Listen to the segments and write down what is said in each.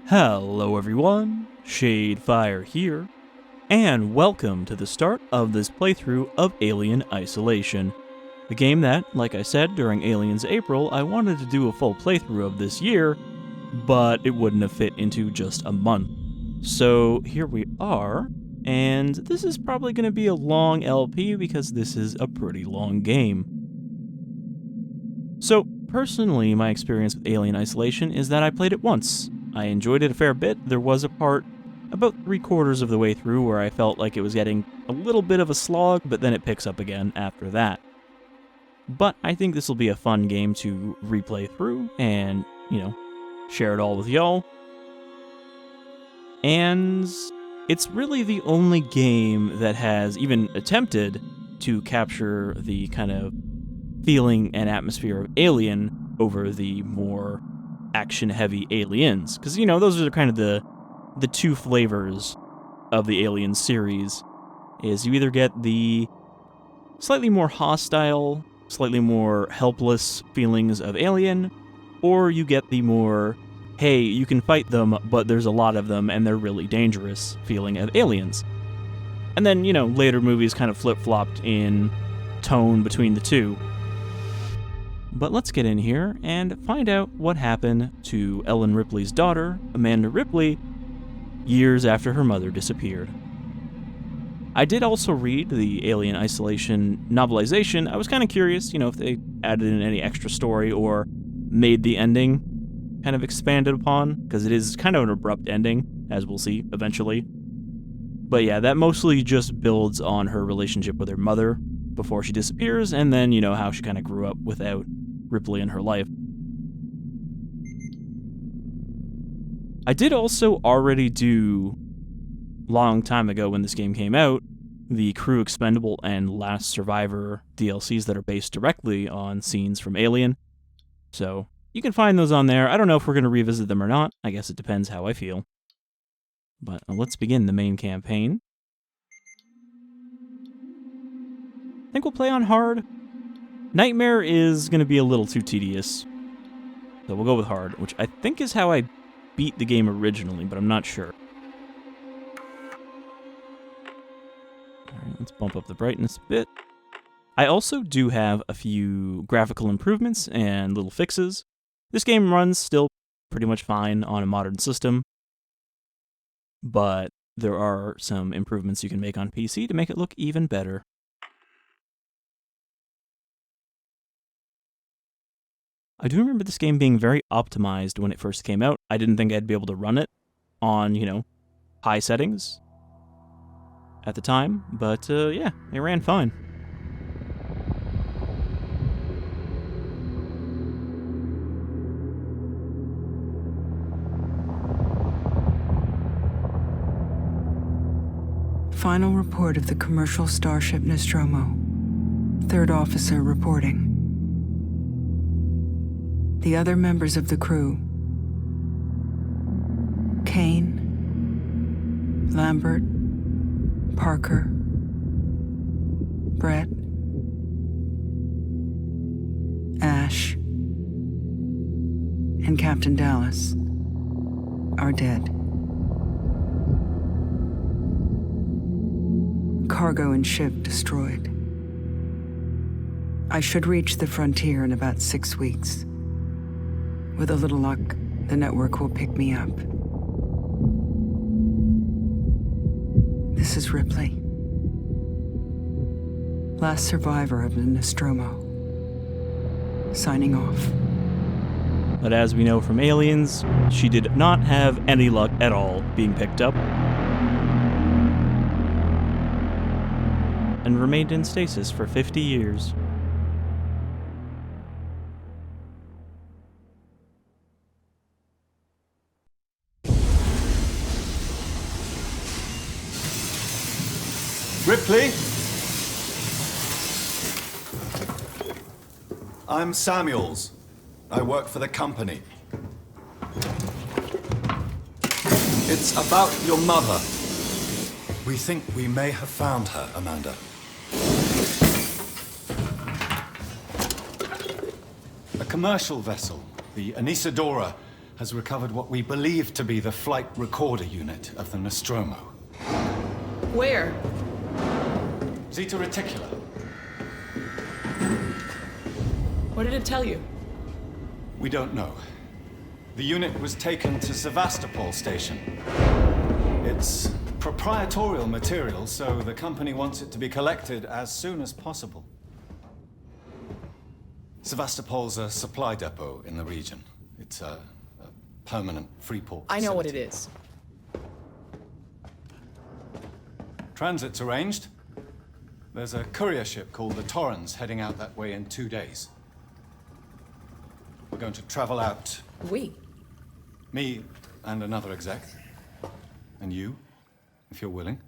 Hello everyone, Shadefyre here, and welcome to the start of this playthrough of Alien Isolation. The game that, like I said during Aliens April, I wanted to do a full playthrough of this year, but it wouldn't have fit into just a month. So here we are, and this is probably going to be a long LP because this is a pretty long game. So personally, my experience with Alien Isolation is that I played it once. I enjoyed it a fair bit. There was a part about 3/4 of the way through where I felt like it was getting a little bit of a slog, but then it picks up again after that. But I think this will be a fun game to replay through and, share it all with y'all. And it's really the only game that has even attempted to capture the kind of feeling and atmosphere of Alien over the more action-heavy Aliens. Because, those are kind of the two flavors of the Alien series, is you either get the slightly more hostile, slightly more helpless feelings of Alien, or you get the more, hey, you can fight them, but there's a lot of them and they're really dangerous feeling of Aliens. And then, later movies kind of flip-flopped in tone between the two. But let's get in here and find out what happened to Ellen Ripley's daughter, Amanda Ripley, years after her mother disappeared. I did also read the Alien Isolation novelization. I was kind of curious, if they added in any extra story or made the ending kind of expanded upon, because it is kind of an abrupt ending, as we'll see eventually. But yeah, that mostly just builds on her relationship with her mother before she disappears, and then, how she kind of grew up without Ripley in her life. I did also already do, long time ago when this game came out, the Crew Expendable and Last Survivor DLCs that are based directly on scenes from Alien. So, you can find those on there. I don't know if we're going to revisit them or not. I guess it depends how I feel. But let's begin the main campaign. I think we'll play on hard. Nightmare is going to be a little too tedious. So we'll go with hard, which I think is how I beat the game originally, but I'm not sure. Alright, let's bump up the brightness a bit. I also do have a few graphical improvements and little fixes. This game runs still pretty much fine on a modern system, but there are some improvements you can make on PC to make it look even better. I do remember this game being very optimized when it first came out. I didn't think I'd be able to run it on, high settings at the time, but yeah, it ran fine. Final report of the commercial starship Nostromo. Third officer reporting. The other members of the crew: Kane, Lambert, Parker, Brett, Ash, and Captain Dallas are dead. Cargo and ship destroyed. I should reach the frontier in about 6 weeks. With a little luck, the network will pick me up. This is Ripley, last survivor of the Nostromo, signing off. But as we know from Aliens, she did not have any luck at all being picked up, and remained in stasis for 50 years. Ripley? I'm Samuels. I work for the company. It's about your mother. We think we may have found her, Amanda. A commercial vessel, the Anisadora, has recovered what we believe to be the flight recorder unit of the Nostromo. Where? Zeta Reticula. What did it tell you? We don't know. The unit was taken to Sevastopol Station. It's proprietorial material, so the company wants it to be collected as soon as possible. Sevastopol's a supply depot in the region. It's a permanent free port I know what it facility. is. Transit's arranged. There's a courier ship called the Torrens heading out that way in 2 days. We're going to travel out. We? Me and another exec. And you, if you're willing.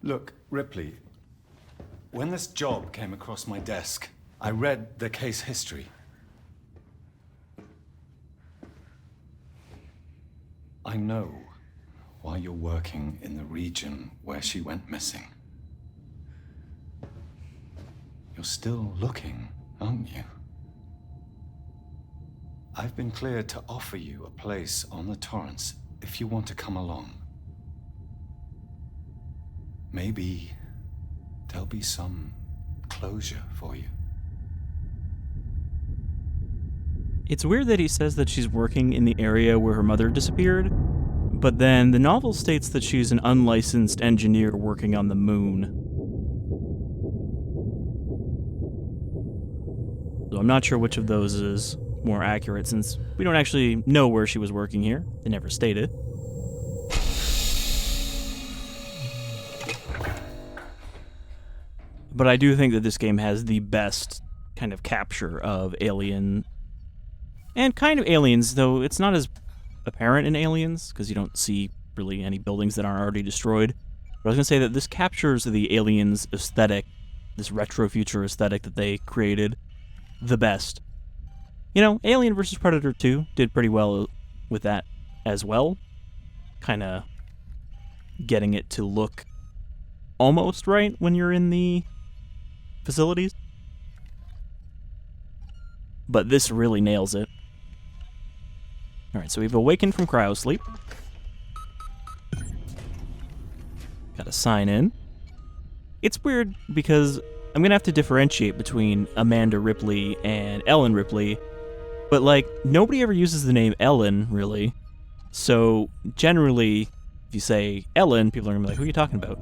Look, Ripley, when this job came across my desk, I read the case history. I know why you're working in the region where she went missing. You're still looking, aren't you? I've been cleared to offer you a place on the Torrens if you want to come along. Maybe there'll be some closure for you. It's weird that he says that she's working in the area where her mother disappeared, but then the novel states that she's an unlicensed engineer working on the moon. So I'm not sure which of those is more accurate, since we don't actually know where she was working here. They never stated. But I do think that this game has the best kind of capture of alien, and kind of aliens, though it's not as apparent in Aliens, because you don't see really any buildings that aren't already destroyed. But I was going to say that this captures the aliens aesthetic, this retro-future aesthetic that they created, the best. You know, Alien vs. Predator 2 did pretty well with that as well. Kind of getting it to look almost right when you're in the facilities. But this really nails it. Alright, so we've awakened from cryosleep. Gotta sign in. It's weird because I'm gonna have to differentiate between Amanda Ripley and Ellen Ripley, but like, nobody ever uses the name Ellen, really. So, generally, if you say Ellen, people are gonna be like, who are you talking about?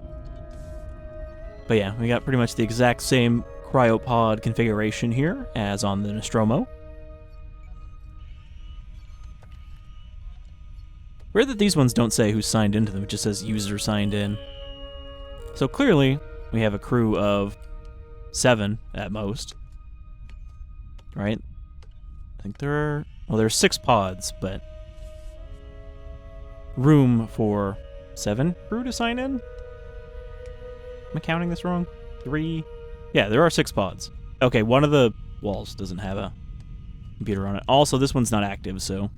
But yeah, we got pretty much the exact same cryopod configuration here as on the Nostromo. Weird that these ones don't say who signed into them, it just says user signed in. So clearly, we have a crew of 7 at most. Right? I think there are... well, there are 6 pods, but... room for 7 crew to sign in? Am I counting this wrong? 3? Yeah, there are 6 pods. Okay, one of the walls doesn't have a computer on it. Also, this one's not active, so...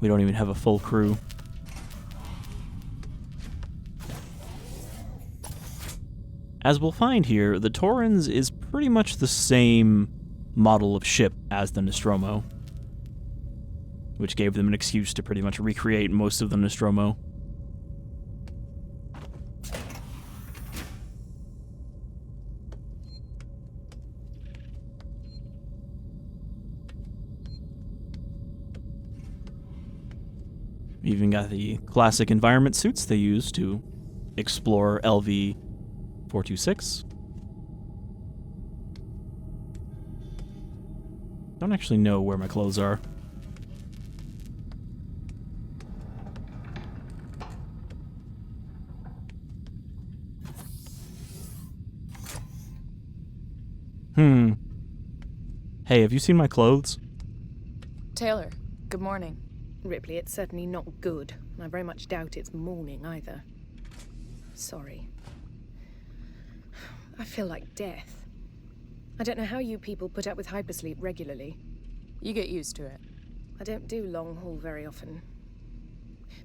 we don't even have a full crew. As we'll find here, the Torrens is pretty much the same model of ship as the Nostromo, which gave them an excuse to pretty much recreate most of the Nostromo. We even got the classic environment suits they use to explore LV-426. Don't actually know where my clothes are. Hey, have you seen my clothes? Taylor, good morning. Ripley, it's certainly not good, and I very much doubt it's morning either. Sorry. I feel like death. I don't know how you people put up with hypersleep regularly. You get used to it. I don't do long haul very often.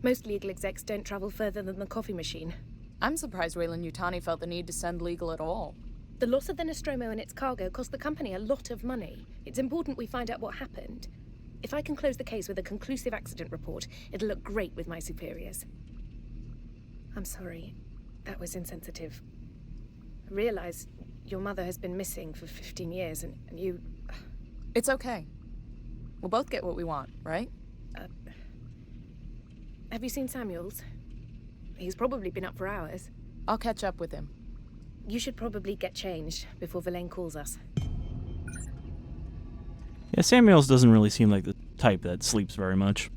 Most legal execs don't travel further than the coffee machine. I'm surprised Weyland-Yutani felt the need to send legal at all. The loss of the Nostromo and its cargo cost the company a lot of money. It's important we find out what happened. If I can close the case with a conclusive accident report, it'll look great with my superiors. I'm sorry. That was insensitive. I realize your mother has been missing for 15 years, and you... It's okay. We'll both get what we want, right? Have you seen Samuels? He's probably been up for hours. I'll catch up with him. You should probably get changed before Verlaine calls us. Yeah, Samuels doesn't really seem like the type that sleeps very much.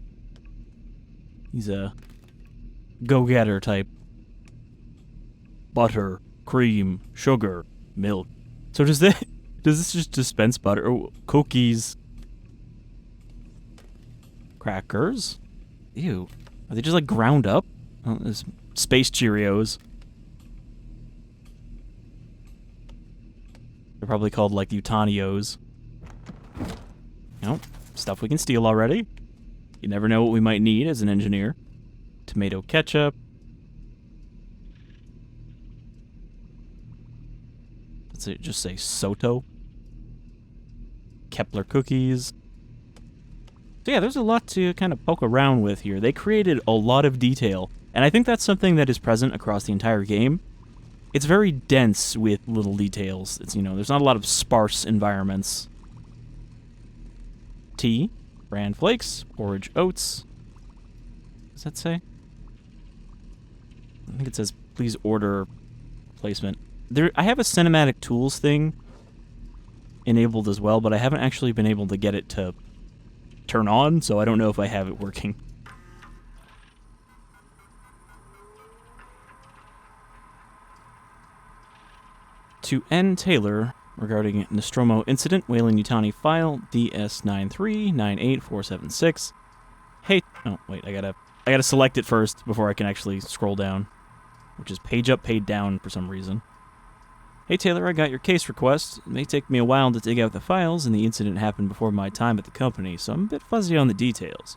He's a go-getter type. Butter, cream, sugar, milk. So does this just dispense butter? Oh, cookies. Crackers? Ew. Are they just like ground up? Oh, there's space Cheerios. They're probably called like Utanios. Stuff we can steal already. You never know what we might need as an engineer. Tomato ketchup. Let's just say Soto. Kepler cookies. So yeah, there's a lot to kind of poke around with here. They created a lot of detail, and I think that's something that is present across the entire game. It's very dense with little details. It's, there's not a lot of sparse environments. Tea, bran flakes, porridge oats. What does that say? I think it says, please order placement. I have a cinematic tools thing enabled as well, but I haven't actually been able to get it to turn on, so I don't know if I have it working. To N. Taylor, regarding Nostromo incident, Weyland-Yutani file DS9398476. Hey, oh wait, I gotta select it first before I can actually scroll down, which is page up, page down for some reason. Hey Taylor, I got your case request. It may take me a while to dig out the files, and the incident happened before my time at the company, so I'm a bit fuzzy on the details.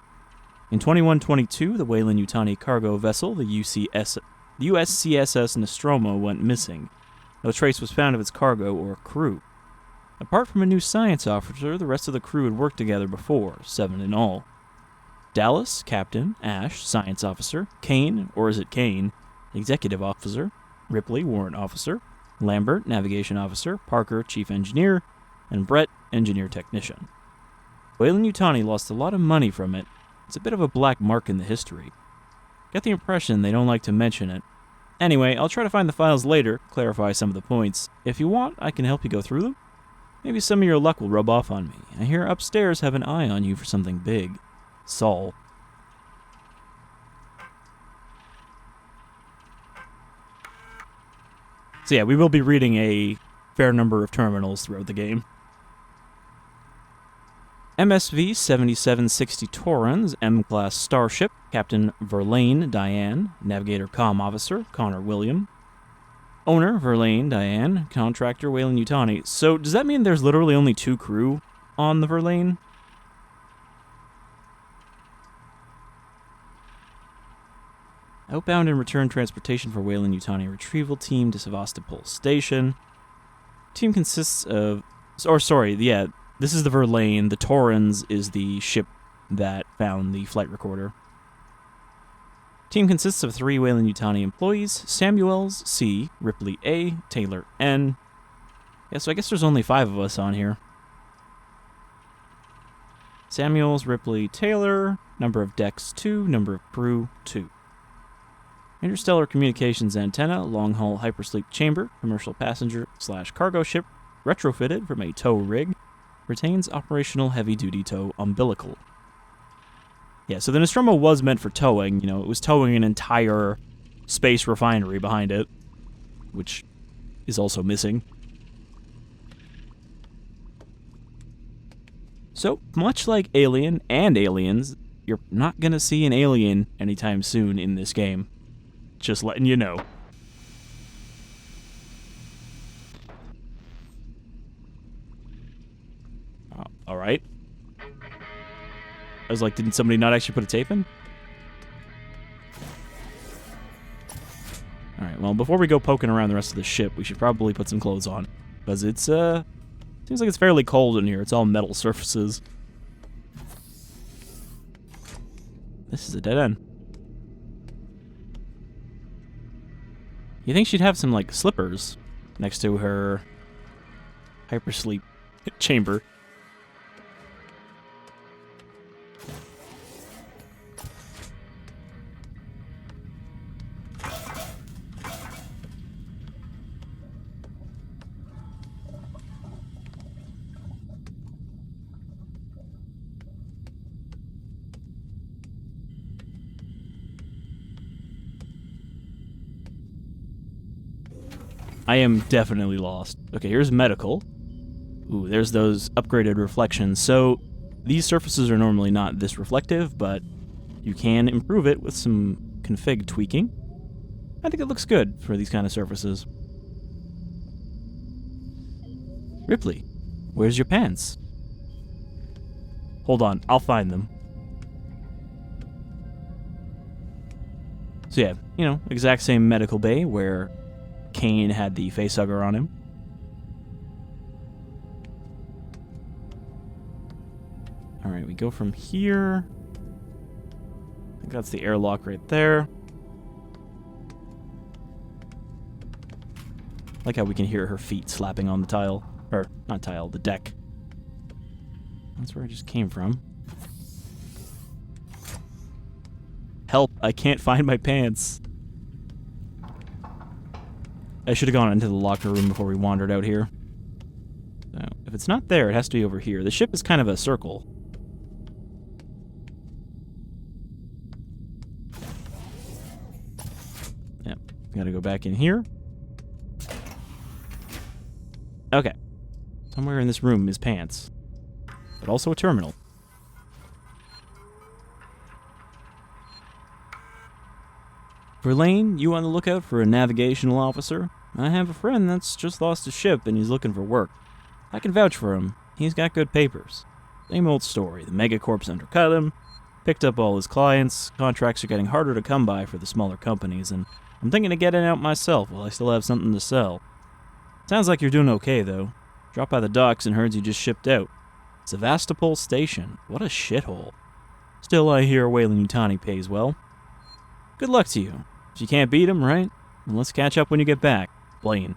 In 2122, the Weyland-Yutani cargo vessel, the USCSS Nostromo, went missing. No trace was found of its cargo or crew. Apart from a new science officer, the rest of the crew had worked together before, 7 in all. Dallas, Captain, Ash, Science Officer, Kane, or is it Kane, Executive Officer, Ripley, Warrant Officer, Lambert, Navigation Officer, Parker, Chief Engineer, and Brett, Engineer Technician. Weyland-Yutani lost a lot of money from it. It's a bit of a black mark in the history. Get the impression they don't like to mention it. Anyway, I'll try to find the files later, clarify some of the points. If you want, I can help you go through them. Maybe some of your luck will rub off on me. I hear upstairs have an eye on you for something big. Saul. So yeah, we will be reading a fair number of terminals throughout the game. MSV 7760 Torrens, M-Class Starship, Captain Verlaine Diane, Navigator Comm Officer Connor William. Owner Verlaine Diane, Contractor Weyland-Yutani. So does that mean there's literally only 2 crew on the Verlaine? Outbound and return transportation for Weyland-Yutani retrieval team to Sevastopol Station. Team consists of... this is the Verlaine. The Torrens is the ship that found the flight recorder. Team consists of 3 Weyland-Yutani employees, Samuels, C, Ripley, A, Taylor, N. Yeah, so I guess there's only 5 of us on here. Samuels, Ripley, Taylor, number of decks 2, number of crew 2. Interstellar communications antenna, long-haul hypersleep chamber, commercial passenger/cargo ship, retrofitted from a tow rig, retains operational heavy-duty tow umbilical. Yeah, so the Nostromo was meant for towing, it was towing an entire space refinery behind it, which is also missing. So, much like Alien and Aliens, you're not gonna see an alien anytime soon in this game. Just letting you know. Alright. I was like, didn't somebody not actually put a tape in? Alright, well, before we go poking around the rest of the ship, we should probably put some clothes on. because it's seems like it's fairly cold in here. It's all metal surfaces. This is a dead end. You think she'd have some, like, slippers next to her hypersleep chamber. I am definitely lost. Okay, here's medical. Ooh, there's those upgraded reflections. So these surfaces are normally not this reflective, but you can improve it with some config tweaking. I think it looks good for these kind of surfaces. Ripley, where's your pants? Hold on, I'll find them. So yeah, you know, exact same medical bay where Kane had the facehugger on him. Alright, we go from here. I think that's the airlock right there. Like how we can hear her feet slapping on the tile. Or, not tile, the deck. That's where I just came from. Help, I can't find my pants. I should have gone into the locker room before we wandered out here. So, if it's not there, it has to be over here. The ship is kind of a circle. Yep, gotta go back in here. Okay. Somewhere in this room is pants. But also a terminal. Verlaine, you on the lookout for a navigational officer? I have a friend that's just lost his ship and he's looking for work. I can vouch for him. He's got good papers. Same old story. The megacorps undercut him, picked up all his clients, contracts are getting harder to come by for the smaller companies, and I'm thinking of getting out myself while I still have something to sell. Sounds like you're doing okay, though. Dropped by the docks and heard you just shipped out. Sevastopol Station. What a shithole. Still, I hear Weyland-Yutani pays well. Good luck to you. If you can't beat him, right? Well, let's catch up when you get back. Blaine.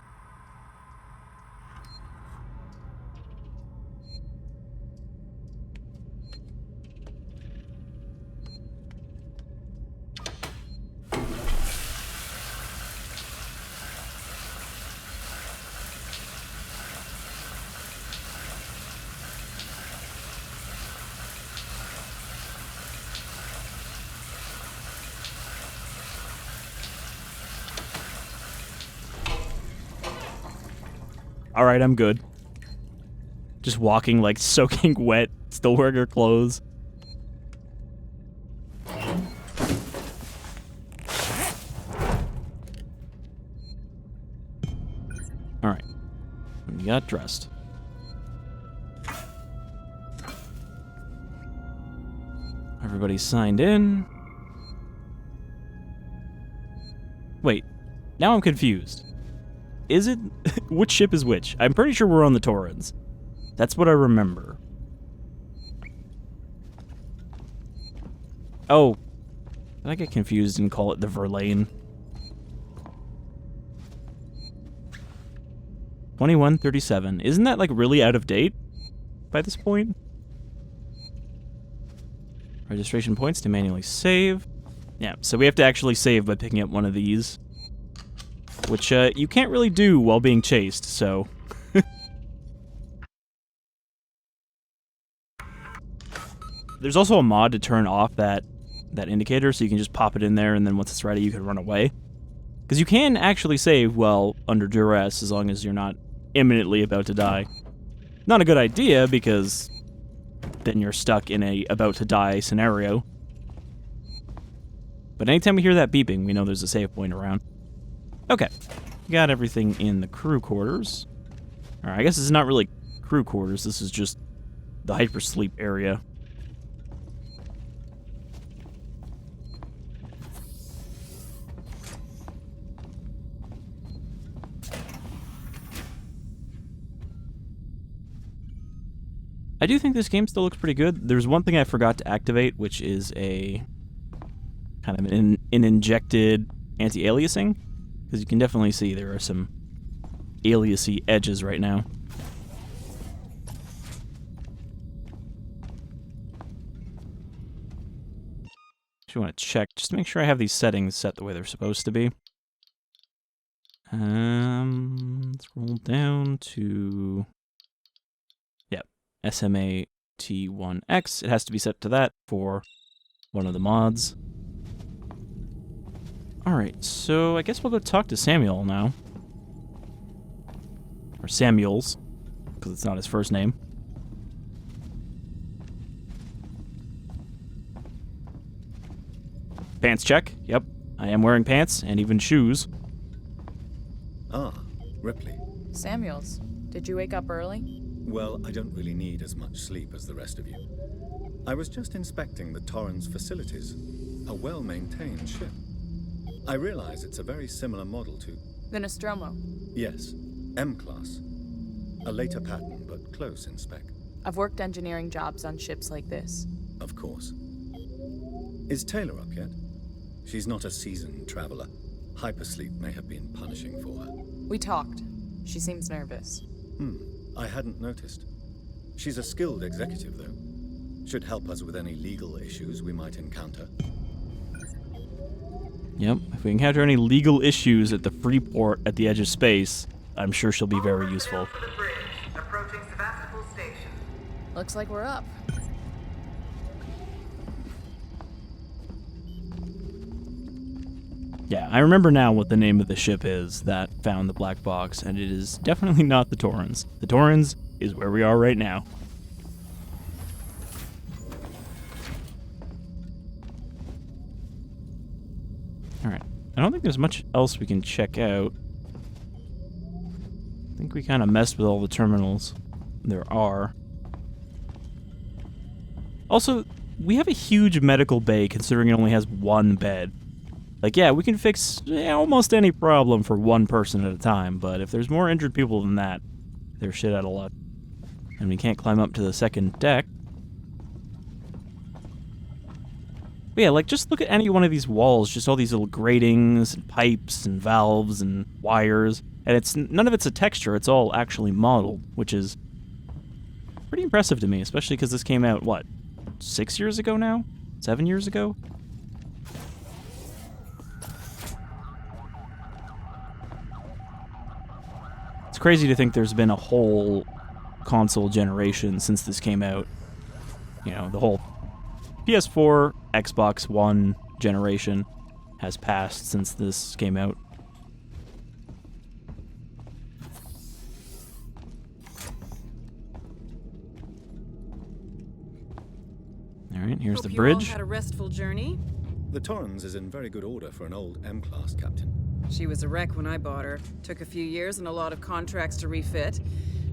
Alright, I'm good. Just walking, like, soaking wet, still wearing her clothes. Alright. We got dressed. Everybody's signed in. Wait. Now I'm confused. Is it? Which ship is which? I'm pretty sure we're on the Torrens. That's what I remember. Oh. Did I get confused and call it the Verlaine? 2137. Isn't that, like, really out of date by this point? Registration points to manually save. Yeah, so we have to actually save by picking up one of these. Which, you can't really do while being chased, so... There's also a mod to turn off that indicator, so you can just pop it in there, and then once it's ready, you can run away. Because you can actually save while under duress, as long as you're not imminently about to die. Not a good idea, because then you're stuck in a about-to-die scenario. But anytime we hear that beeping, we know there's a save point around. Okay, got everything in the crew quarters. Alright, I guess it's not really crew quarters, this is just the hypersleep area. I do think this game still looks pretty good. There's one thing I forgot to activate, which is a kind of an injected anti-aliasing, because you can definitely see there are some aliasy edges right now. Just want to check, just to make sure I have these settings set the way they're supposed to be. Let's roll down to, yep, SMA-T1X. It has to be set to that for one of the mods. Alright, so I guess we'll go talk to Samuel now. Or Samuels, because it's not his first name. Pants check. Yep, I am wearing pants and even shoes. Ah, Ripley. Samuels, did you wake up early? Well, I don't really need as much sleep as the rest of you. I was just inspecting the Torrens facilities. A well-maintained ship. I realize it's a very similar model to... The Nostromo. Yes, M-class. A later pattern, but close in spec. I've worked engineering jobs on ships like this. Of course. Is Taylor up yet? She's not a seasoned traveler. Hypersleep may have been punishing for her. We talked. She seems nervous. I hadn't noticed. She's a skilled executive, though. Should help us with any legal issues we might encounter. Yep, if we encounter any legal issues at the free port at the edge of space, I'm sure she'll be very useful. For the bridge, approaching Sevastopol Station. Looks like we're up. Yeah, I remember now what the name of the ship is that found the black box, and it is definitely not the Torrens. The Torrens is where we are right now. Alright, I don't think there's much else we can check out. I think we kind of messed with all the terminals there are. Also, we have a huge medical bay considering it only has one bed. Like, yeah, we can fix almost any problem for one person at a time, but if there's more injured people than that, they're shit out of luck. And we can't climb up to the second deck. But yeah, like, just look at any one of these walls, just all these little gratings, and pipes, and valves, and wires, and none of it's a texture, it's all actually modeled, which is pretty impressive to me, especially because this came out, what, 6 years ago now? 7 years ago? It's crazy to think there's been a whole console generation since this came out. You know, the whole PS4, Xbox One generation has passed since this came out. Alright, here's the bridge. Hope you all had a restful journey. The Torrens is in very good order for an old M-class captain. She was a wreck when I bought her. Took a few years and a lot of contracts to refit.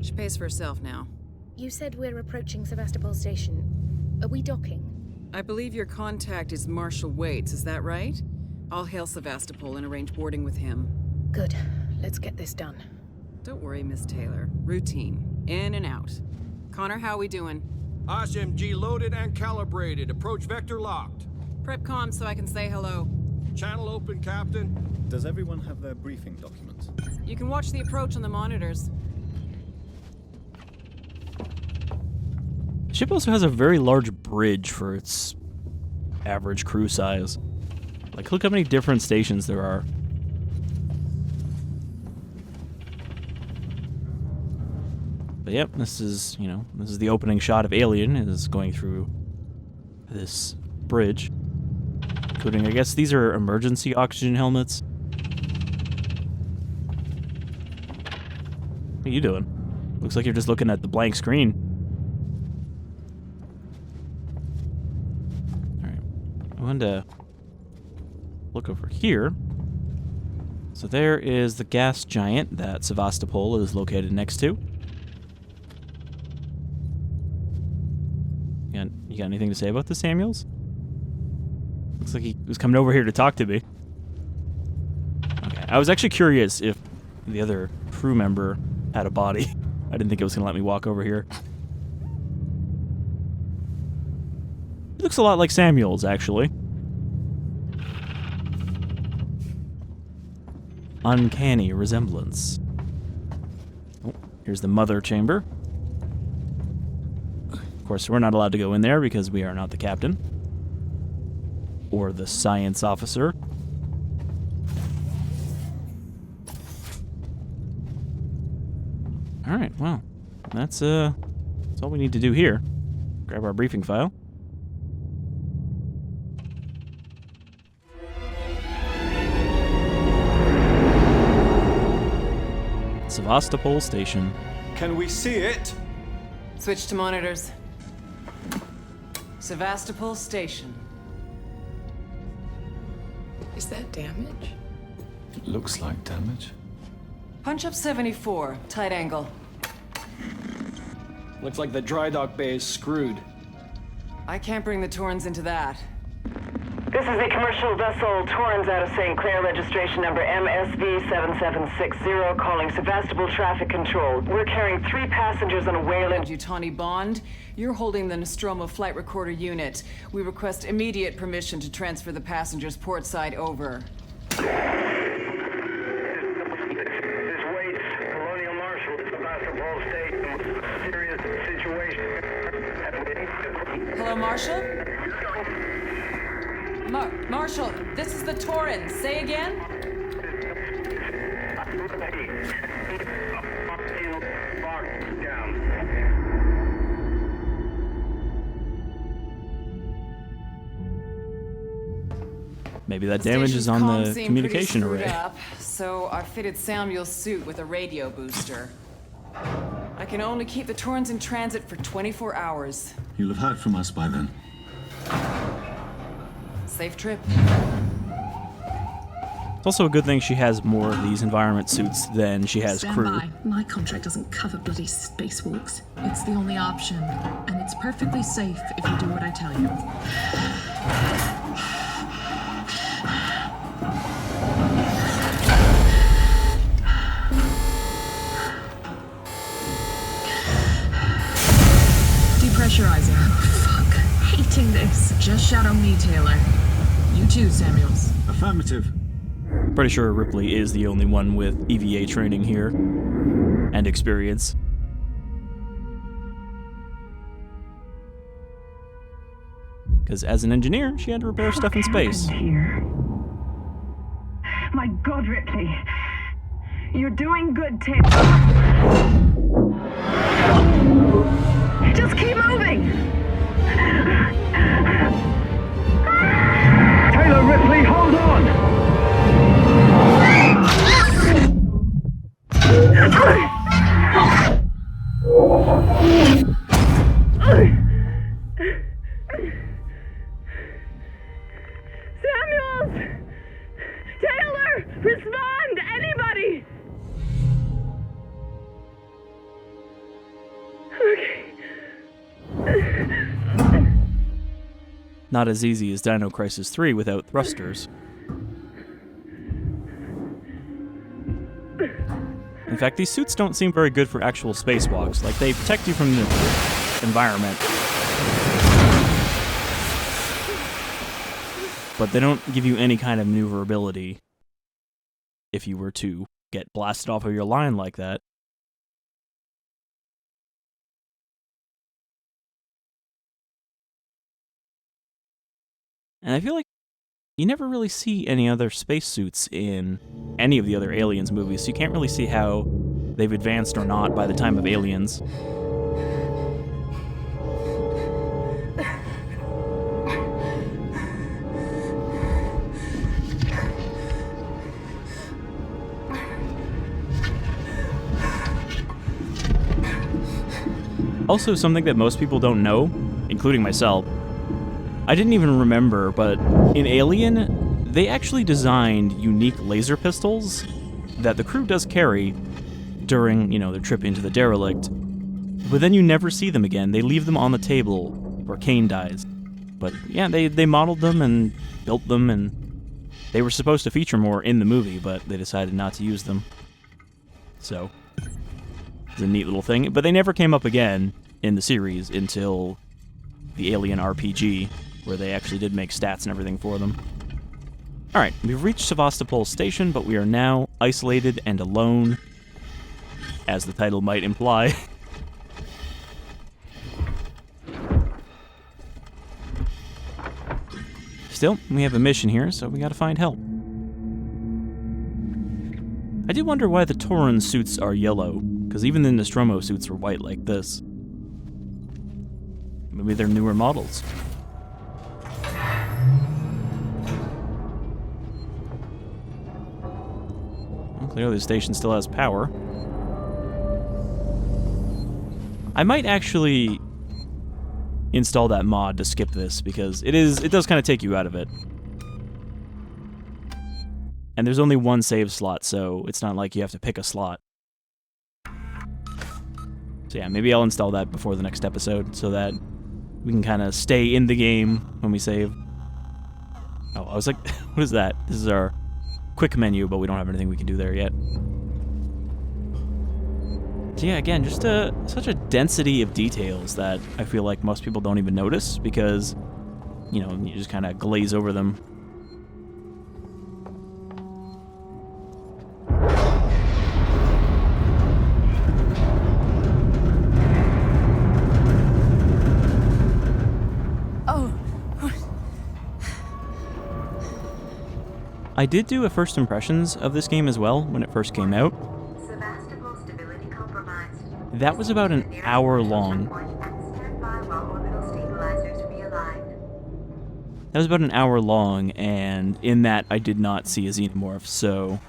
She pays for herself now. You said we're approaching Sevastopol Station. Are we docking? I believe your contact is Marshal Waits, is that right? I'll hail Sevastopol and arrange boarding with him. Good. Let's get this done. Don't worry, Miss Taylor. Routine. In and out. Connor, how we doing? SMG loaded and calibrated. Approach vector locked. Prep comm so I can say hello. Channel open, Captain. Does everyone have their briefing documents? You can watch the approach on the monitors. The ship also has a very large bridge for its average crew size. Like, look how many different stations there are. But yep, this is the opening shot of Alien, is going through this bridge. Including, I guess these are emergency oxygen helmets. What are you doing? Looks like you're just looking at the blank screen. Alright. I wanted to look over here. So there is the gas giant that Sevastopol is located next to. You got anything to say about this, Samuels? Looks like he was coming over here to talk to me. Okay, I was actually curious if the other crew member had a body. I didn't think it was going to let me walk over here. looks a lot like Samuel's, actually. Uncanny resemblance. Oh, here's the mother chamber. Of course, we're not allowed to go in there because we are not the captain. Or the science officer. Alright, well, that's all we need to do here. Grab our briefing file. Sevastopol Station. Can we see it? Switch to monitors. Sevastopol Station. Is that damage? It looks like damage. Punch up 74, tight angle. Looks like the dry dock bay is screwed. I can't bring the Torrens into that. This is the commercial vessel Torrens out of St. Clair, registration number MSV7760, calling Sevastopol Traffic Control. We're carrying 3 passengers on a Weyland-Yutani bond. You're holding the Nostromo flight recorder unit. We request immediate permission to transfer the passengers portside over. Hello, Marshal? Marshal, this is the Torrens. Say again? Maybe that damage is on the communication array. Up, so I fitted Samuel's suit with a radio booster. I can only keep the Torrens in transit for 24 hours. You'll have heard from us by then. Safe trip. It's also a good thing she has more of these environment suits than she has crew. Stand by. My contract doesn't cover bloody spacewalks. It's the only option, and it's perfectly safe if you do what I tell you. Depressurizing. Fuck. Hating this. Just shadow me, Taylor. You too, Samuels. Affirmative. Pretty sure Ripley is the only one with EVA training here. And experience. Because as an engineer, she had to repair stuff in space. Here. My God, Ripley. You're doing good, Taylor. Just keep moving! Taylor, Ripley, hold on! Samuels! Taylor! Respond! Anybody! Okay. Not as easy as Dino Crisis 3 without thrusters. In fact, these suits don't seem very good for actual spacewalks. Like, they protect you from the environment, but they don't give you any kind of maneuverability if you were to get blasted off of your line like that. And I feel like you never really see any other spacesuits in any of the other Aliens movies, so you can't really see how they've advanced or not by the time of Aliens. Also, something that most people don't know, including myself, I didn't even remember, but in Alien, they actually designed unique laser pistols that the crew does carry during, their trip into the derelict. But then you never see them again. They leave them on the table where Kane dies. But yeah, they modeled them and built them, and they were supposed to feature more in the movie, but they decided not to use them. So, it's a neat little thing. But they never came up again in the series until the Alien RPG. where they actually did make stats and everything for them. Alright, we've reached Sevastopol Station, but we are now isolated and alone, as the title might imply. Still, we have a mission here, so we gotta find help. I do wonder why the Torrens suits are yellow, because even the Nostromo suits were white like this. Maybe they're newer models. Well, clearly the station still has power. I might actually install that mod to skip this, because it does kind of take you out of it. And there's only one save slot, so it's not like you have to pick a slot. So yeah, maybe I'll install that before the next episode, so that we can kind of stay in the game when we save. Oh, I was like, what is that? This is our quick menu, but we don't have anything we can do there yet. So yeah, again, just such a density of details that I feel like most people don't even notice, because, you know, you just kind of glaze over them. I did do a first impressions of this game as well when it first came out. Sevastopol stability compromised. That was about an hour long. That was about an hour long, and in that I did not see a xenomorph, so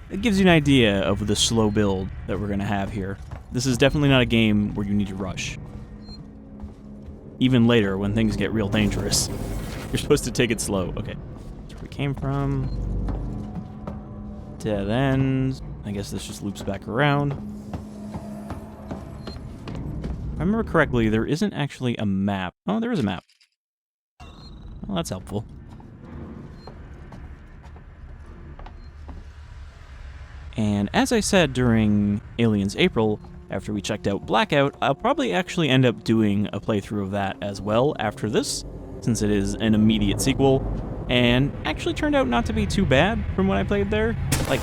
it gives you an idea of the slow build that we're going to have here. This is definitely not a game where you need to rush. Even later, when things get real dangerous, you're supposed to take it slow. Okay. We came from. Dead ends. I guess this just loops back around. If I remember correctly, there isn't actually a map. Oh, there is a map. Well, that's helpful. And as I said during Aliens April, after we checked out Blackout, I'll probably actually end up doing a playthrough of that as well after this, since it is an immediate sequel. And actually turned out not to be too bad from when I played there. Like,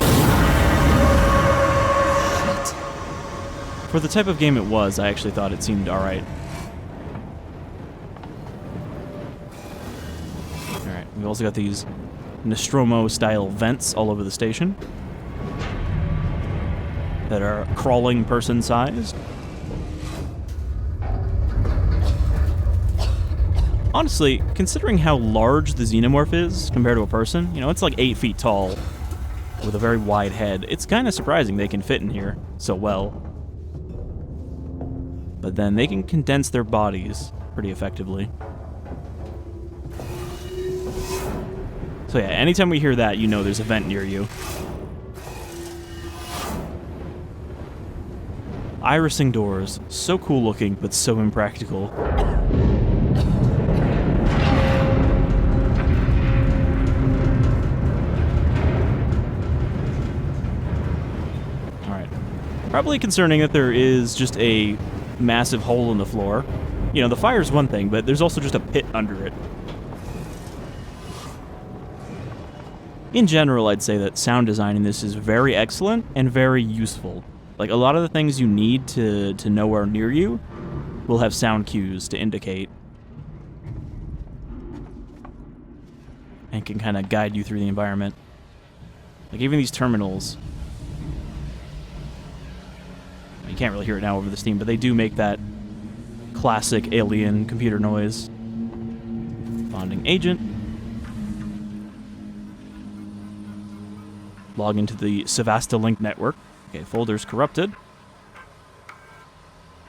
for the type of game it was, I actually thought it seemed alright. Alright, we've also got these Nostromo-style vents all over the station that are crawling person-sized. Honestly, considering how large the xenomorph is compared to a person, you know, it's like 8 feet tall with a very wide head. It's kind of surprising they can fit in here so well. But then they can condense their bodies pretty effectively. So yeah, anytime we hear that, you know there's a vent near you. Irising doors. So cool looking, but so impractical. Probably concerning that there is just a massive hole in the floor. You know, the fire's one thing, but there's also just a pit under it. In general, I'd say that sound design in this is very excellent and very useful. Like, a lot of the things you need to know are near you will have sound cues to indicate. And can kind of guide you through the environment. Like, even these terminals. You can't really hear it now over the steam, but they do make that classic alien computer noise. Bonding agent. Log into the Sevastolink network. Okay, folders corrupted.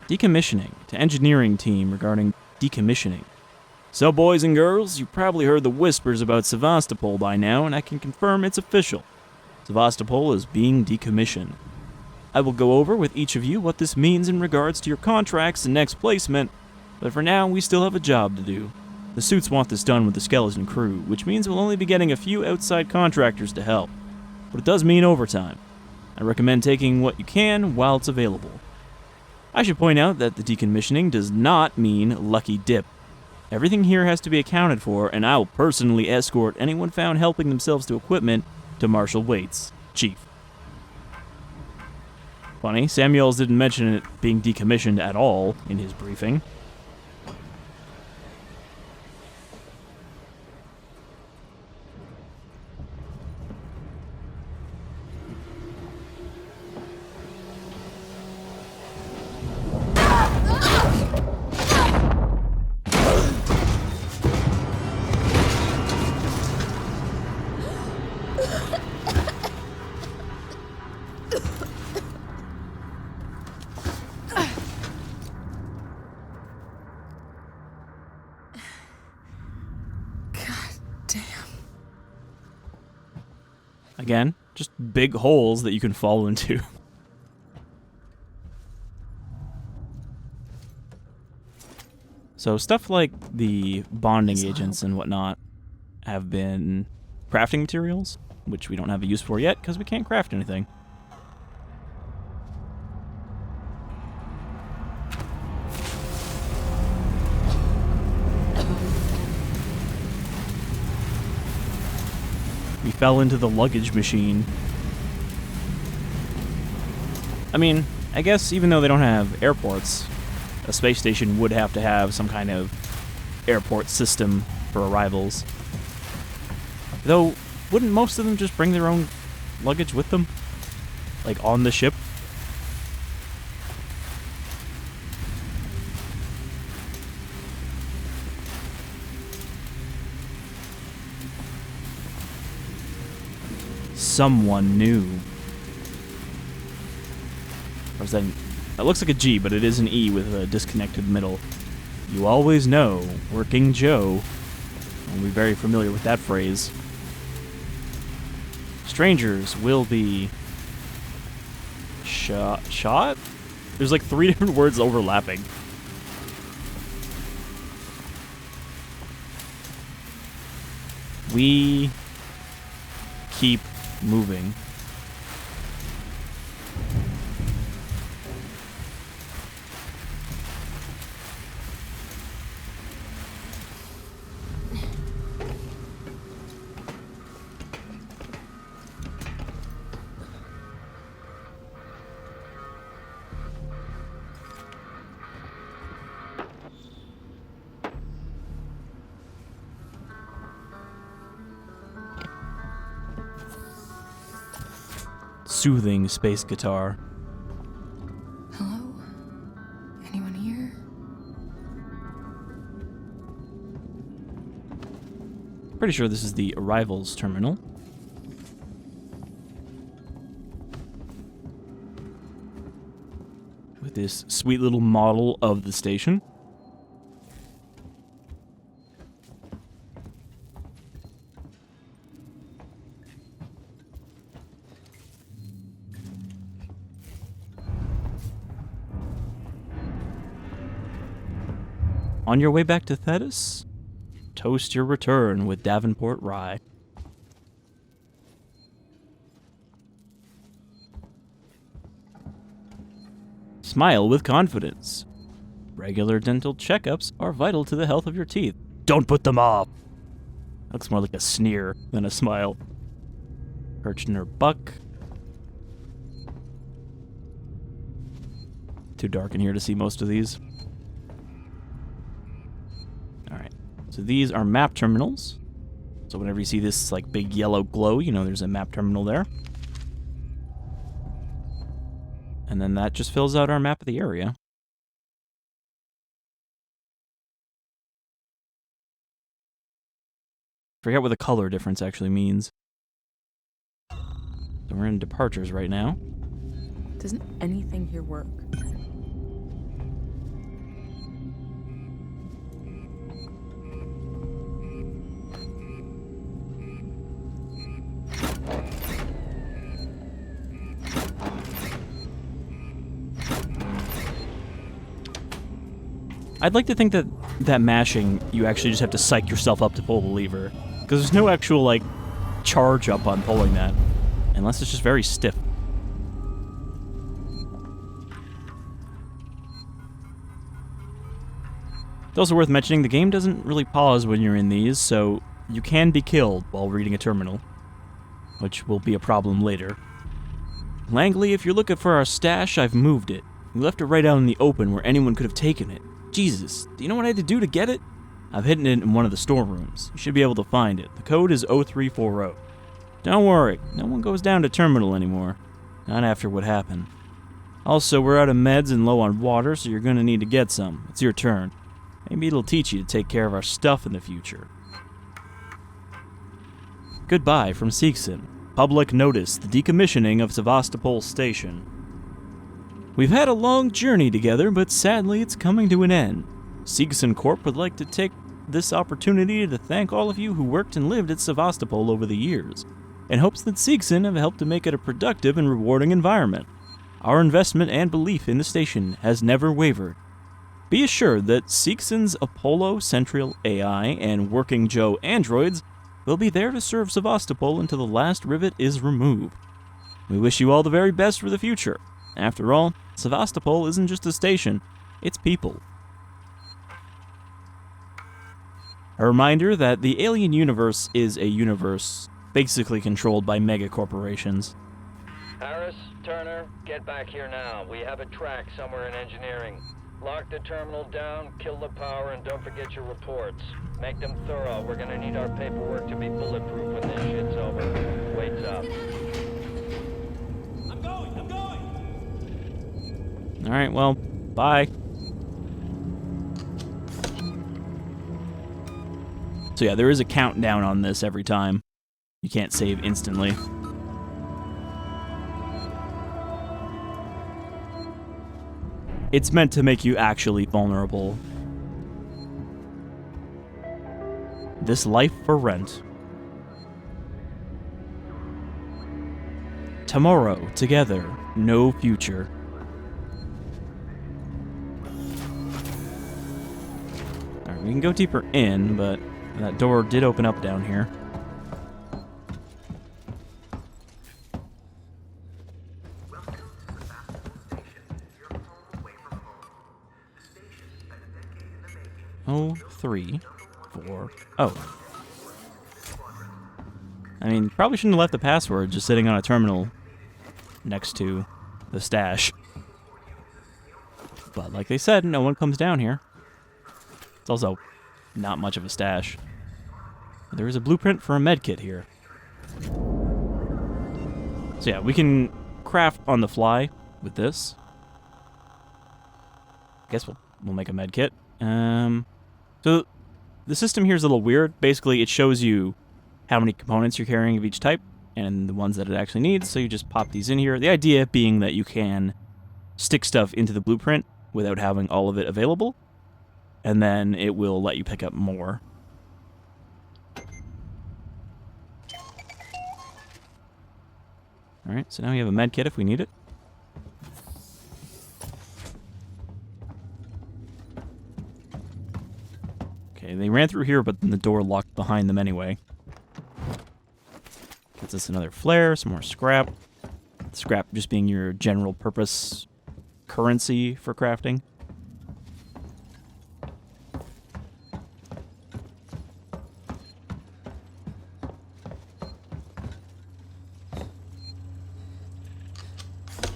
Decommissioning. To engineering team regarding decommissioning. So, boys and girls, you've probably heard the whispers about Sevastopol by now, and I can confirm it's official. Sevastopol is being decommissioned. I will go over with each of you what this means in regards to your contracts and next placement, but for now, we still have a job to do. The suits want this done with the skeleton crew, which means we'll only be getting a few outside contractors to help. But it does mean overtime. I recommend taking what you can while it's available. I should point out that the decommissioning does not mean lucky dip. Everything here has to be accounted for, and I will personally escort anyone found helping themselves to equipment to Marshal Waits, Chief. Funny, Samuels didn't mention it being decommissioned at all in his briefing. Again, just big holes that you can fall into. So stuff like the bonding agents and whatnot have been crafting materials, which we don't have a use for yet because we can't craft anything. We fell into the luggage machine. I mean, I guess even though they don't have airports, a space station would have to have some kind of airport system for arrivals. Though, wouldn't most of them just bring their own luggage with them? Like, on the ship? Someone new. Or is that... That looks like a G, but it is an E with a disconnected middle. You always know, Working Joe. I'll be very familiar with that phrase. Strangers will be... Shot? There's like 3 different words overlapping. We keep moving. Soothing space guitar. Hello? Anyone here? Pretty sure this is the arrivals terminal. With this sweet little model of the station. On your way back to Thetis, toast your return with Davenport rye. Smile with confidence. Regular dental checkups are vital to the health of your teeth. Don't put them off! That looks more like a sneer than a smile. Kirchner Buck. Too dark in here to see most of these. So these are map terminals. So whenever you see this like big yellow glow, you know there's a map terminal there. And then that just fills out our map of the area. Forget what the color difference actually means. So we're in departures right now. Doesn't anything here work? I'd like to think that mashing, you actually just have to psych yourself up to pull the lever. Because there's no actual, like, charge up on pulling that. Unless it's just very stiff. It's also worth mentioning the game doesn't really pause when you're in these, so you can be killed while reading a terminal, which will be a problem later. Langley, if you're looking for our stash, I've moved it. We left it right out in the open where anyone could have taken it. Jesus, do you know what I had to do to get it? I've hidden it in one of the storerooms. You should be able to find it. The code is 0340. Don't worry, no one goes down to terminal anymore. Not after what happened. Also, we're out of meds and low on water, so you're gonna need to get some. It's your turn. Maybe it'll teach you to take care of our stuff in the future. Goodbye from Seegson. Public notice, the decommissioning of Sevastopol Station. We've had a long journey together, but sadly it's coming to an end. Seegson Corp would like to take this opportunity to thank all of you who worked and lived at Sevastopol over the years, in hopes that Seegson have helped to make it a productive and rewarding environment. Our investment and belief in the station has never wavered. Be assured that Seegson's Apollo Central AI and Working Joe androids will be there to serve Sevastopol until the last rivet is removed. We wish you all the very best for the future. After all, Sevastopol isn't just a station, it's people. A reminder that the alien universe is a universe basically controlled by megacorporations. Harris, Turner, get back here now. We have a track somewhere in engineering. Lock the terminal down, kill the power, and don't forget your reports. Make them thorough. We're gonna need our paperwork to be bulletproof when this shit's over. Waits up. I'm going! Alright, well, bye. So yeah, there is a countdown on this every time. You can't save instantly. It's meant to make you actually vulnerable. This life for rent. Tomorrow, together, no future. Alright, we can go deeper in, but that door did open up down here. Oh, 3, 4, oh. I mean, probably shouldn't have left the password just sitting on a terminal next to the stash. But like they said, no one comes down here. It's also not much of a stash. There is a blueprint for a medkit here. So yeah, we can craft on the fly with this. I guess we'll make a medkit. So the system here is a little weird. Basically, it shows you how many components you're carrying of each type and the ones that it actually needs. So you just pop these in here. The idea being that you can stick stuff into the blueprint without having all of it available, and then it will let you pick up more. Alright, so now we have a med kit if we need it. Okay, they ran through here, but then the door locked behind them anyway. Gets us another flare, some more scrap. Scrap just being your general purpose currency for crafting.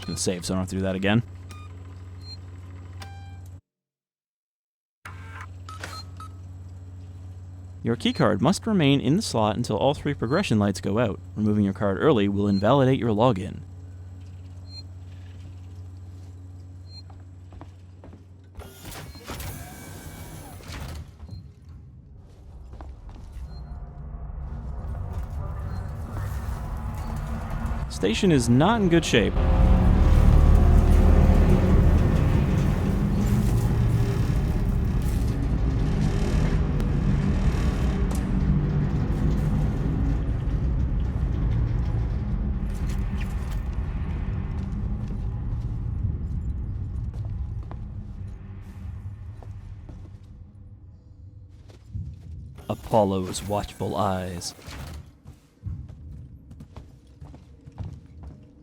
Gonna save so I don't have to do that again. Your keycard must remain in the slot until all 3 progression lights go out. Removing your card early will invalidate your login. Station is not in good shape. Apollo's watchful eyes.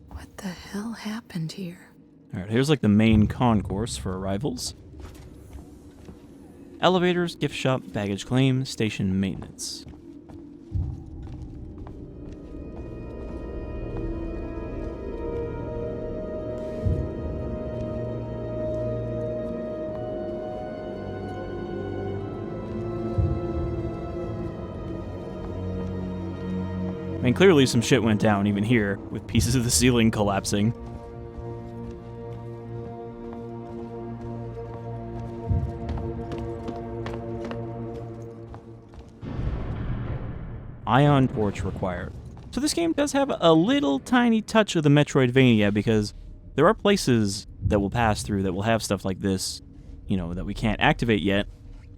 What the hell happened here? Alright, here's like the main concourse for arrivals. Elevators, gift shop, baggage claim, station maintenance. I mean, clearly some shit went down even here, with pieces of the ceiling collapsing. Ion torch required. So this game does have a little tiny touch of the Metroidvania, because there are places that we'll pass through that will have stuff like this, you know, that we can't activate yet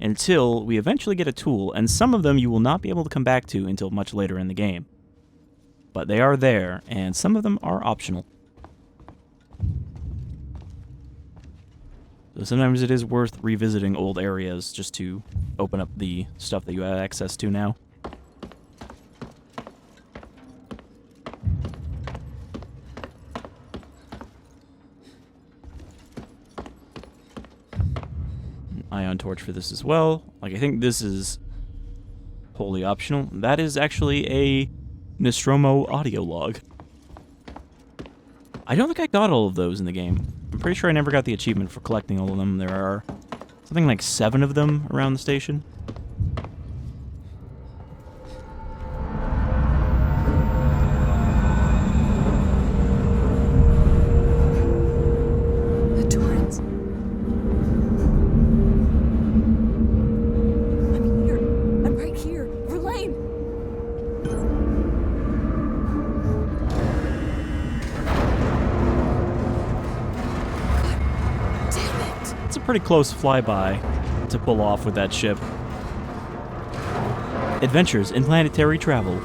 until we eventually get a tool, and some of them you will not be able to come back to until much later in the game. But they are there, and some of them are optional. So sometimes it is worth revisiting old areas just to open up the stuff that you have access to now. Ion torch for this as well. Like, I think this is wholly optional. That is actually a Nostromo audio log. I don't think I got all of those in the game. I'm pretty sure I never got the achievement for collecting all of them. There are something like 7 of them around the station. The Torrens. I'm here. I'm right here. Verlaine! It's a pretty close flyby to pull off with that ship. Adventures in planetary travel.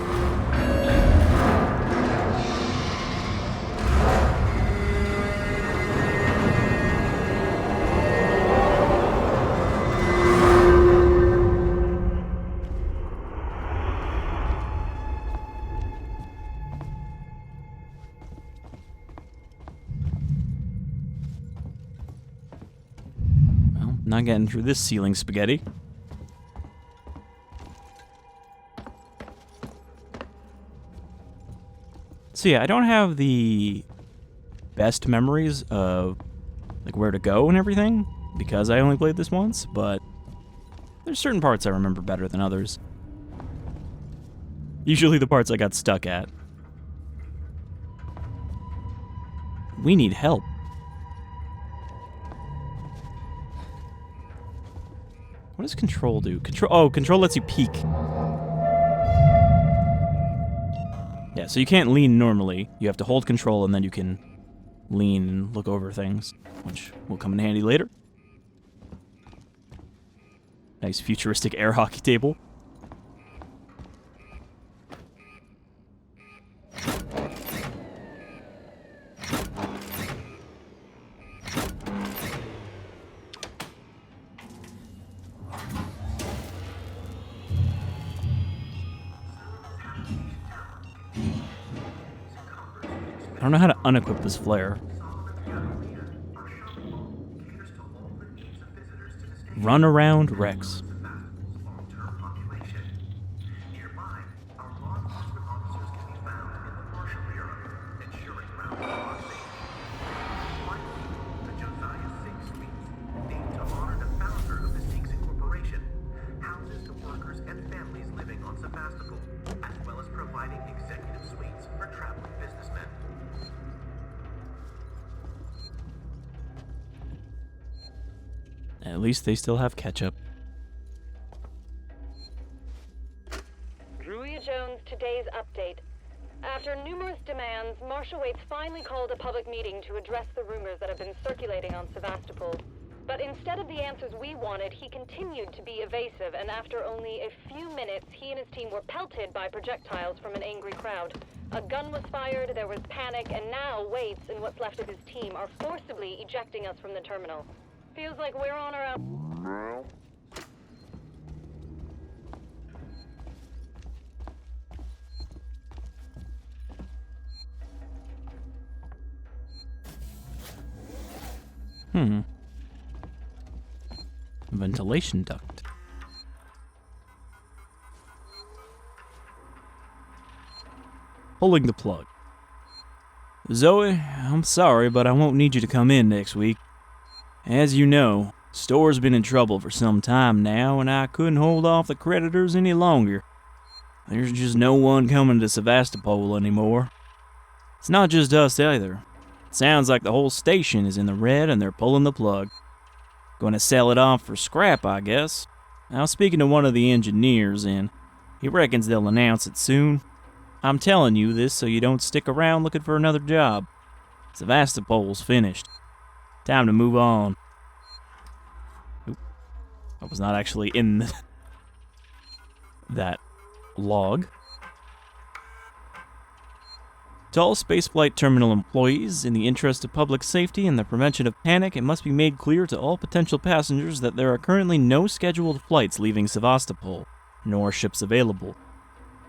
Not getting through this ceiling spaghetti. So yeah, I don't have the best memories of like where to go and everything because I only played this once, but there's certain parts I remember better than others. Usually the parts I got stuck at. We need help. What does control do? Control lets you peek. Yeah, so you can't lean normally. You have to hold control and then you can lean and look over things, which will come in handy later. Nice futuristic air hockey table. I don't know how to unequip this flare. Run around Rex. At least they still have ketchup. Druia Jones, today's update. After numerous demands, Marshal Waits finally called a public meeting to address the rumors that have been circulating on Sevastopol. But instead of the answers we wanted, he continued to be evasive, and after only a few minutes, he and his team were pelted by projectiles from an angry crowd. A gun was fired, there was panic, and now Waits and what's left of his team are forcibly ejecting us from the terminal. Feels like we're on our own. ventilation duct. Pulling the plug. Zoe, I'm sorry, but I won't need you to come in next week. As you know, store's been in trouble for some time now, and I couldn't hold off the creditors any longer. There's just no one coming to Sevastopol anymore. It's not just us either. It sounds like the whole station is in the red and they're pulling the plug. Gonna sell it off for scrap, I guess. I was speaking to one of the engineers, and he reckons they'll announce it soon. I'm telling you this so you don't stick around looking for another job. Sevastopol's finished. Time to move on. Oop. I was not actually in that log. To all spaceflight terminal employees, in the interest of public safety and the prevention of panic, it must be made clear to all potential passengers that there are currently no scheduled flights leaving Sevastopol, nor ships available.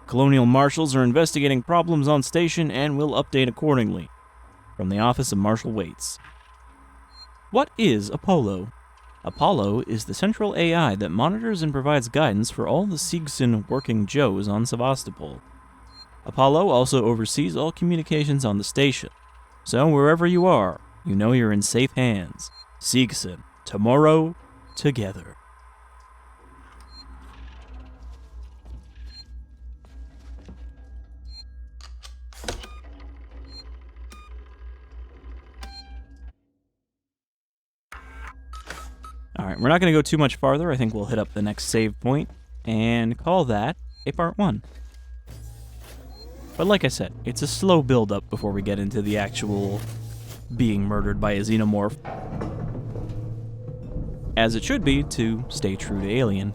Colonial marshals are investigating problems on station and will update accordingly. From the Office of Marshal Waits. What is Apollo? Apollo is the central AI that monitors and provides guidance for all the Seegson working Joes on Sevastopol. Apollo also oversees all communications on the station. So wherever you are, you know you're in safe hands. Seegson, tomorrow, together. Alright, we're not going to go too much farther. I think we'll hit up the next save point and call that a part 1. But like I said, it's a slow build-up before we get into the actual being murdered by a xenomorph. As it should be to stay true to Alien.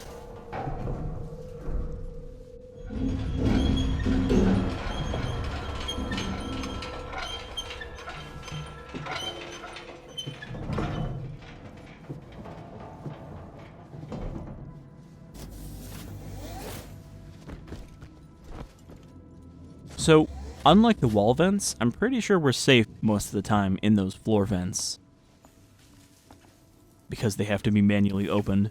So, unlike the wall vents, I'm pretty sure we're safe most of the time in those floor vents. Because they have to be manually opened.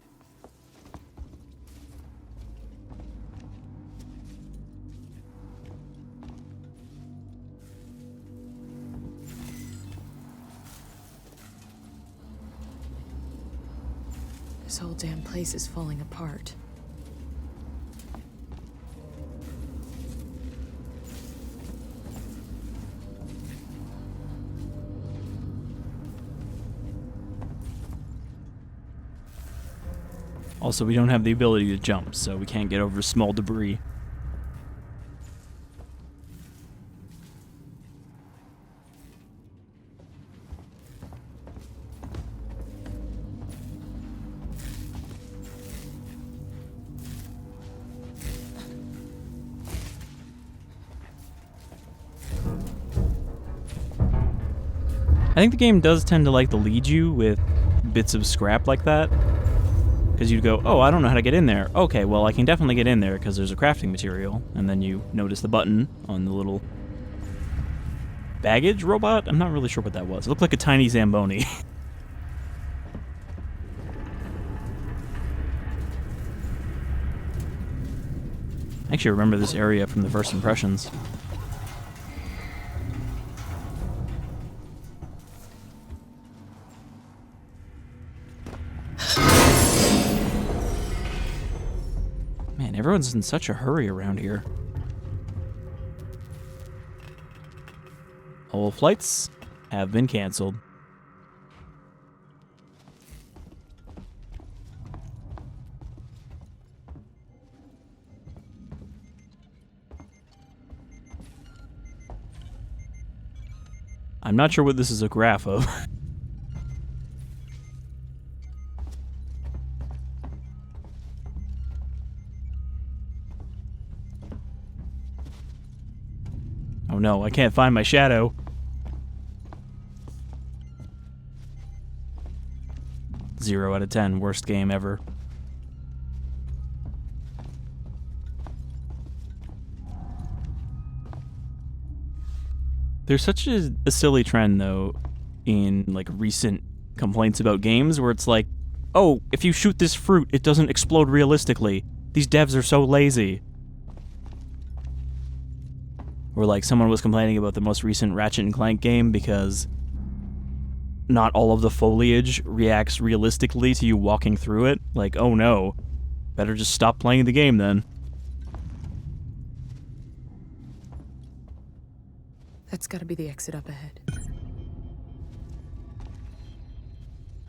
This whole damn place is falling apart. Also, we don't have the ability to jump, so we can't get over small debris. I think the game does tend to like to lead you with bits of scrap like that. Because you'd go, oh, I don't know how to get in there. Okay, well, I can definitely get in there because there's a crafting material. And then you notice the button on the little baggage robot? I'm not really sure what that was. It looked like a tiny Zamboni. I actually remember this area from the first impressions. Man, everyone's in such a hurry around here. All flights have been canceled. I'm not sure what this is a graph of. Oh no, I can't find my shadow. Zero out of 10, worst game ever. There's such a silly trend, though, in like recent complaints about games where it's like oh, if you shoot this fruit, it doesn't explode realistically. These devs are so lazy. Or like someone was complaining about the most recent Ratchet & Clank game because not all of the foliage reacts realistically to you walking through it. Like, oh no, better just stop playing the game then. That's gotta be the exit up ahead.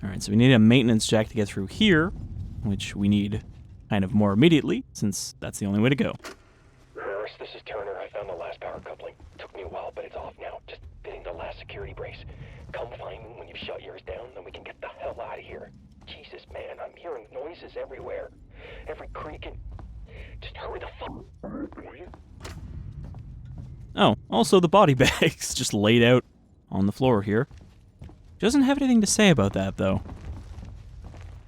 Alright, so we need a maintenance jack to get through here, which we need kind of more immediately, since that's the only way to go. Harris, this is Turner. I found the last power coupling. Took me a while, but it's off now. Just fitting the last security brace. Come find me when you've shut yours down, then we can get the hell out of here. Jesus, man, I'm hearing noises everywhere. Every creak and... Just hurry the fuck... will you? Oh, also the body bags just laid out on the floor here. She doesn't have anything to say about that, though.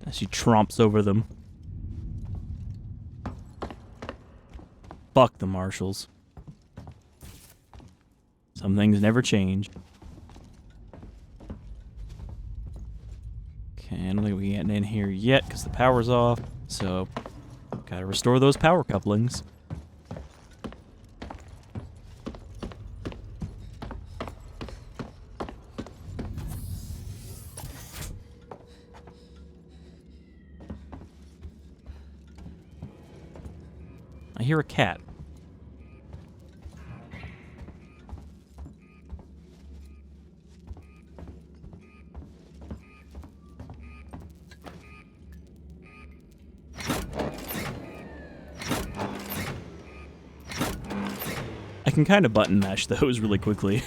As she tromps over them. Fuck the marshals. Some things never change. Okay, I don't think we can get in here yet because the power's off. So, gotta restore those power couplings. I hear a cat. I can kind of button mash those really quickly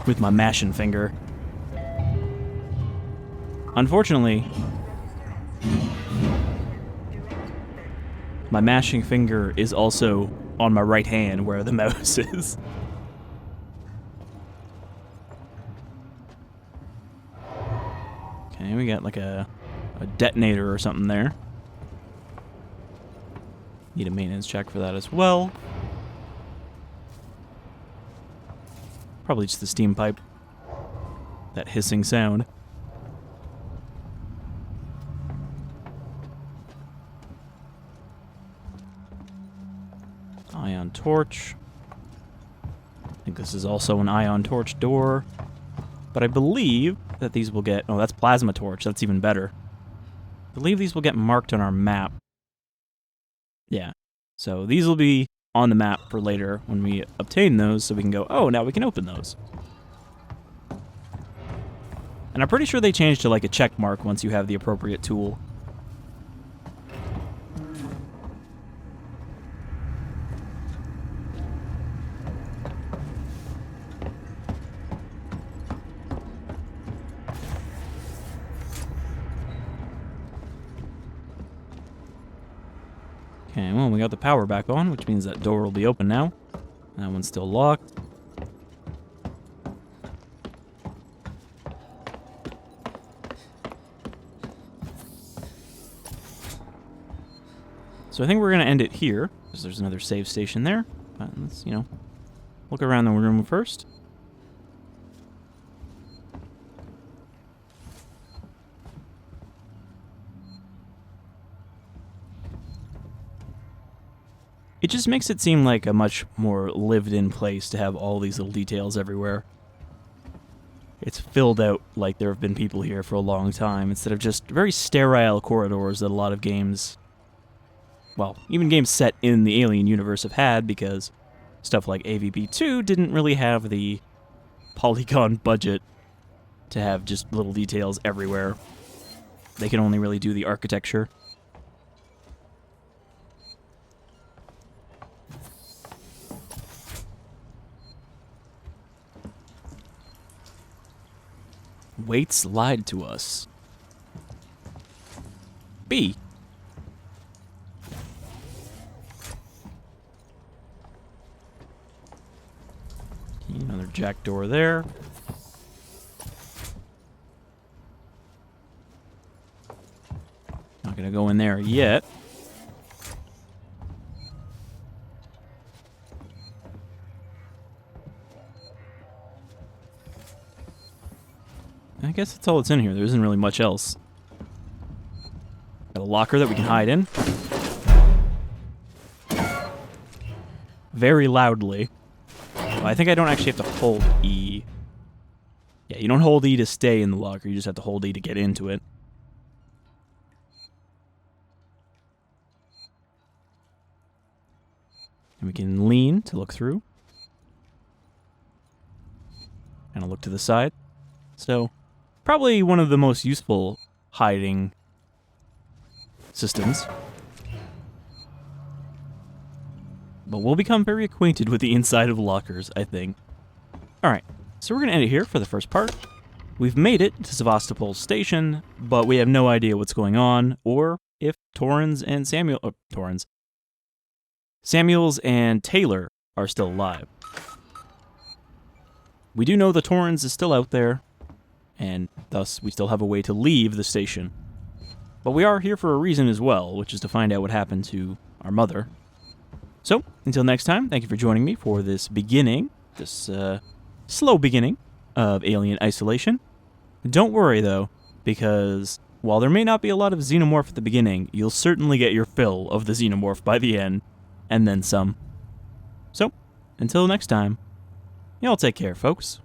with my mashing finger. Unfortunately, my mashing finger is also on my right hand where the mouse is. Okay, we got like a detonator or something there. Need a maintenance check for that as well. Probably just the steam pipe. That hissing sound. Ion torch. I think this is also an ion torch door. But I believe that these will get... Oh, that's plasma torch. That's even better. I believe these will get marked on our map. Yeah. So these will be on the map for later when we obtain those, so we can go, oh, now we can open those. And I'm pretty sure they changed to like a check mark once you have the appropriate tool. Okay, well, we got the power back on, which means that door will be open now. That one's still locked. So I think we're going to end it here, because there's another save station there. But let's, you know, look around the room first. It just makes it seem like a much more lived-in place to have all these little details everywhere. It's filled out like there have been people here for a long time, instead of just very sterile corridors that a lot of games, well, even games set in the Alien universe have had, because stuff like AVP2 didn't really have the polygon budget to have just little details everywhere. They can only really do the architecture. Waits lied to us. B. Another jack door there. Not gonna go in there yet. I guess that's all that's in here. There isn't really much else. locker that we can hide in. Very loudly. Well, I think I don't actually have to hold E. Yeah, you don't hold E to stay in the locker, you just have to hold E to get into it. And we can lean to look through. And I'll look to the side. So, probably one of the most useful hiding systems. But we'll become very acquainted with the inside of lockers, I think. Alright, so we're going to end it here for the first part. We've made it to Sevastopol Station, but we have no idea what's going on, or if Torrens and Samuels and Taylor are still alive. We do know the Torrens is still out there, and thus we still have a way to leave the station. But we are here for a reason as well, which is to find out what happened to our mother. So, until next time, thank you for joining me for this beginning, this slow beginning of Alien Isolation. Don't worry though, because while there may not be a lot of xenomorph at the beginning, you'll certainly get your fill of the xenomorph by the end, and then some. So, until next time, y'all take care, folks.